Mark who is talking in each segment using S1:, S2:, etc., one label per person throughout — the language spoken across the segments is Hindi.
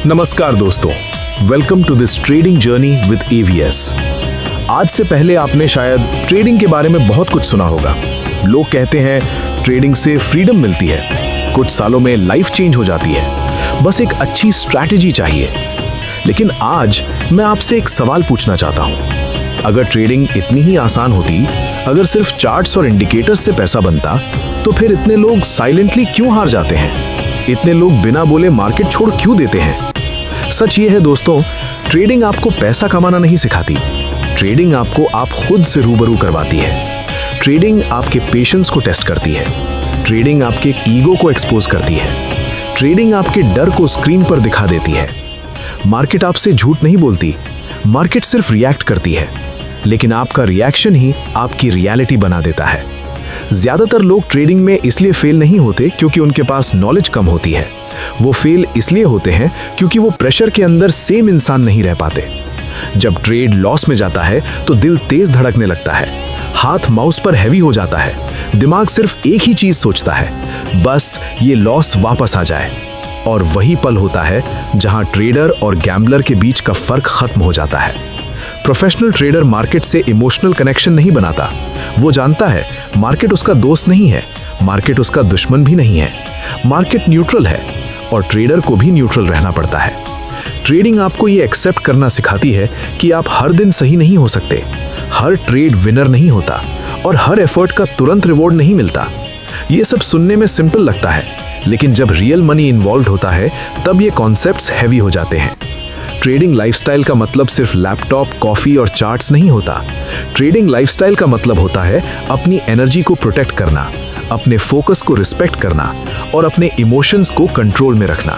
S1: नमस्कार दोस्तों, welcome to this trading journey with AVS। आज से पहले आपने शायद ट्रेडिंग के बारे में बहुत कुछ सुना होगा। लोग कहते हैं ट्रेडिंग से फ्रीडम मिलती है, कुछ सालों में लाइफ चेंज हो जाती है, बस एक अच्छी स्ट्रैटेजी चाहिए। लेकिन आज मैं आपसे एक सवाल पूछना चाहता हूं। अगर ट्रेडिंग इतनी ही आसान होती, अगर सिर्फ चार्ट्स और इंडिकेटर्स से पैसा बनता, तो फिर इतने लोग साइलेंटली क्यों हार जाते हैं? इतने लोग बिना बोले मार्केट छोड़ क्यों देते हैं? सच ये है दोस्तों, ट्रेडिंग आपको पैसा कमाना नहीं सिखाती। ट्रेडिंग आपको आप खुद से रूबरू करवाती है। ट्रेडिंग आपके पेशेंस को टेस्ट करती है। ट्रेडिंग आपके ईगो को एक्सपोज करती है। ट्रेडिंग आपके डर को स्क्रीन पर दिखा देती है। मार्केट आपसे झूठ नहीं बोलती, मार्केट सिर्फ रिएक्ट करती है, लेकिन आपका रिएक्शन ही आपकी रियलिटी बना देता है। ज्यादातर लोग ट्रेडिंग में इसलिए फेल नहीं होते क्योंकि उनके पास नॉलेज कम होती है। वो फेल इसलिए होते हैं क्योंकि वो प्रेशर के अंदर सेम इंसान नहीं रह पाते। जब ट्रेड लॉस में जाता है तो दिल तेज धड़कने लगता है, हाथ माउस पर हैवी हो जाता है, दिमाग सिर्फ एक ही चीज सोचता है, बस ये लॉस वापस आ जाए। और वही पल होता है जहां ट्रेडर और गैम्बलर के बीच का फर्क खत्म हो जाता है। प्रोफेशनल ट्रेडर मार्केट से इमोशनल कनेक्शन नहीं बनाता। वो जानता है मार्केट उसका दोस्त नहीं है, मार्केट उसका दुश्मन भी नहीं है। मार्केट न्यूट्रल है और ट्रेडर को भी न्यूट्रल रहना पड़ता है। ट्रेडिंग आपको ये एक्सेप्ट करना सिखाती है कि आप हर दिन सही नहीं हो सकते, हर ट्रेड विनर नहीं होता और हर एफर्ट का तुरंत रिवॉर्ड नहीं मिलता। ये सब सुनने में सिंपल लगता है, लेकिन जब रियल मनी इन्वॉल्व होता है तब ये कॉन्सेप्ट्स हैवी हो जाते हैं। ट्रेडिंग लाइफस्टाइल का मतलब सिर्फ लैपटॉप, कॉफी और चार्ट्स नहीं होता। ट्रेडिंग लाइफस्टाइल का मतलब होता है अपनी एनर्जी को प्रोटेक्ट करना, अपने फोकस को रिस्पेक्ट करना और अपने इमोशंस को कंट्रोल में रखना।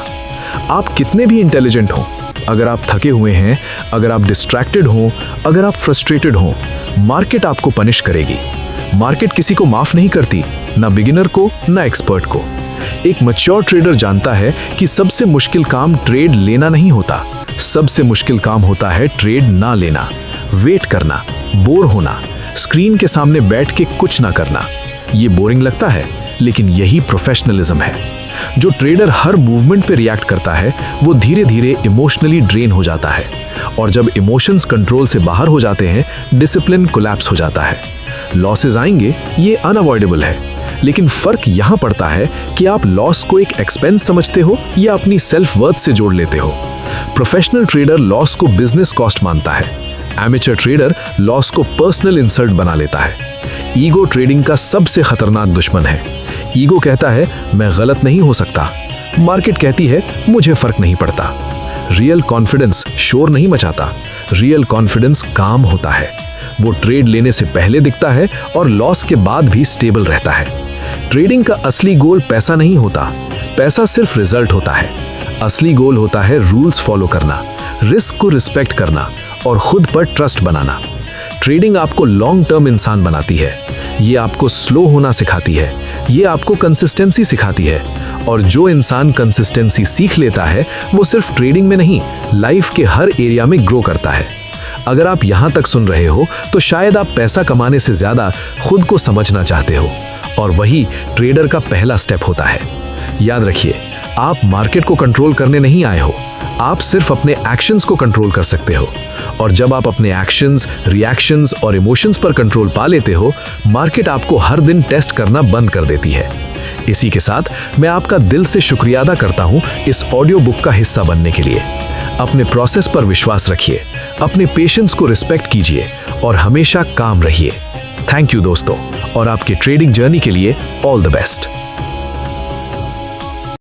S1: आप कितने भी इंटेलिजेंट हो, अगर आप थके हुए हैं, अगर आप डिस्ट्रैक्टेड हो, अगर आप फ्रस्ट्रेटेड हो, मार्केट आपको पनिश करेगी। मार्केट किसी को माफ नहीं करती, ना बिगिनर को ना एक्सपर्ट को। एक मैच्योर ट्रेडर जानता है कि सबसे मुश्किल काम ट्रेड लेना नहीं होता, सबसे मुश्किल काम होता है ट्रेड ना लेना, वेट करना, बोर होना, स्क्रीन के सामने बैठ के कुछ ना करना। ये बोरिंग लगता है, लेकिन यही प्रोफेशनलिज्म है। जो ट्रेडर हर मूवमेंट पे रिएक्ट करता है वो धीरे धीरे इमोशनली ड्रेन हो जाता है, और जब इमोशंस कंट्रोल से बाहर हो जाते हैं, डिसिप्लिन कोलैप्स हो जाता है। लॉसेस आएंगे, ये अनअवॉइडेबल है, लेकिन फर्क यहां पड़ता है कि आप लॉस को एक एक्सपेंस समझते हो या अपनी सेल्फ वर्थ से जोड़ लेते हो। प्रोफेशनल ट्रेडर लॉस को बिजनेस कॉस्ट मानता है, एमेचर ट्रेडर लॉस को पर्सनल इंसल्ट बना लेता है। ईगो ट्रेडिंग का सबसे खतरनाक दुश्मन है। ईगो कहता है मैं गलत नहीं हो सकता, मार्केट कहती है मुझे फर्क नहीं पड़ता। रियल कॉन्फिडेंस शोर नहीं मचाता, रियल कॉन्फिडेंस काम होता है। वो ट्रेड लेने से पहले दिखता है और लॉस के बाद भी स्टेबल रहता है। ट्रेडिंग का असली गोल पैसा नहीं होता, पैसा सिर्फ रिजल्ट होता है। असली गोल होता है रूल्स फॉलो करना, रिस्क को रिस्पेक्ट करना और खुद पर ट्रस्ट बनाना। ट्रेडिंग आपको लॉन्ग टर्म इंसान बनाती है। ये आपको स्लो होना सिखाती है, ये आपको कंसिस्टेंसी सिखाती है। और जो इंसान कंसिस्टेंसी सीख लेता है वो सिर्फ ट्रेडिंग में नहीं, लाइफ के हर एरिया में ग्रो करता है। अगर आप यहां तक सुन रहे हो तो शायद आप पैसा कमाने से ज्यादा खुद को समझना चाहते हो, और वही ट्रेडर का पहला स्टेप होता है। याद रखिए, आप मार्केट को कंट्रोल करने नहीं आए हो, आप सिर्फ अपने एक्शंस को कंट्रोल कर सकते हो। और जब आप अपने एक्शंस, रिएक्शंस और इमोशंस पर कंट्रोल पा लेते हो, मार्केट आपको हर दिन टेस्ट करना बंद कर देती है। इसी के साथ मैं आपका दिल से शुक्रिया अदा करता हूं इस ऑडियो बुक का हिस्सा बनने के लिए। अपने प्रोसेस पर विश्वास रखिए, अपने पेशेंस को रिस्पेक्ट कीजिए और हमेशा काम रहिए। थैंक यू दोस्तों, और आपके ट्रेडिंग जर्नी के लिए ऑल द बेस्ट।